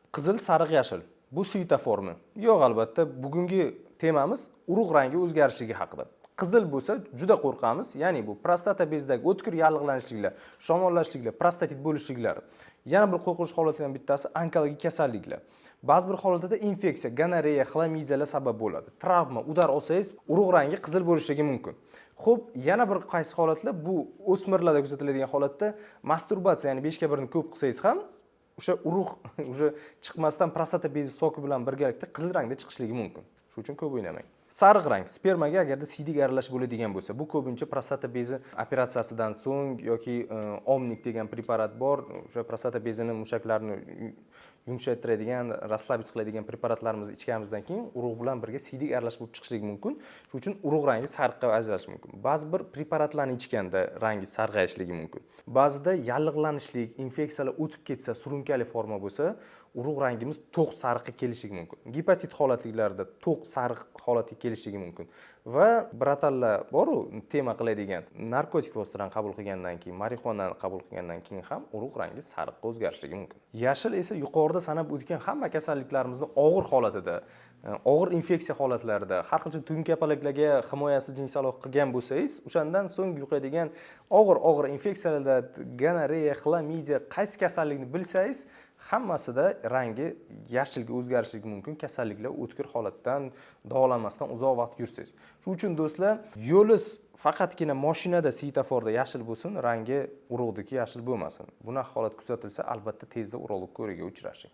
Qizil, sariq, yashil. Bu svetoformi? Yo'q, albatta, bugungi temamiz urug' rangi o'zgarishligi haqida. Qizil bo'lsa juda qo'rqamiz, ya'ni bu prostata bezidagi o'tkir yallig'lanishliklar, shamollashliklar, prostatit bo'lishliklari. Yana bir qo'rqinch holatlardan bittasi onkologik kasalliklar. Ba'zi bir holatlarda infeksiya, gonoreya, xlamidiyalar sabab bo'ladi. Travma, udar olsangiz, urug' rangi qizil bo'lishligi mumkin. Xo'p, yana bir qaysi holatlar bu o'smirlarda kuzatiladigan holatda masturbatsiya, ya'ni 5 ga 1 ni ko'p qilsangiz ham o'sha urug' o'sha chiqmasdan prostata bezi soki bilan birgalikda qizil rangda chiqishligi mumkin. Shuning uchun ko'p o'ynamang. Sariq rang spermaga agarda siydik aralash bo'ladigan bo'lsa, bu ko'pincha prostata bezi operatsiyasidan so'ng yoki omnik degan preparat bor, o'sha prostata bezini mushaklarini yumshattiradigan, rasslabit qiladigan preparatlarimizni ichganimizdan keyin urug' bilan birga siydik aralash bo'lib chiqishligi mumkin. Shuning uchun urug' rangi sariqqa ajralishi mumkin. Ba'zi bir preparatlarni ichganda rangi sarg'ayishligi mumkin. Ba'zida yallig'lanishlik, infeksiyalar o'tib ketsa, surunkali forma bo'lsa, urug' rangimiz to'q sariqqa kelishligi mumkin. Gepatit holatlarida to'q sariq holatga kelishligi mumkin. Va bratallar bor-ku, tema qiladigan narkotik vositalarni qabul qilgandan keyin, marixuanani qabul qilgandan keyin ham urug' rangi sariqqa o'zgarishligi mumkin. Yashil esa yuqorida sanab o'tgan hamma kasalliklarimizni og'ir holatida, og'ir infeksiya holatlarida, har xil tun kapalaklarga himoyasiz jinsiy aloqa qilgan bo'lsangiz, o'shandan so'ng yuqadigan og'ir infeksiyalarda gonoreya, xlamidiya, qaysi kasallikni bilsangiz, hammasida rangi yashilga o'zgarishligi mumkin. Kasalliklar o'tkir holatdan davolanmasdan uzoq vaqt yursangiz. Shuning uchun do'stlar, yo'liz faqatgina mashinada svetoforda yashil bo'lsin, rangi urug'dagi yashil bo'lmasin. Bunaqa holat kuzatilsa, albatta tezda urolog ko'rigiga uchrashing.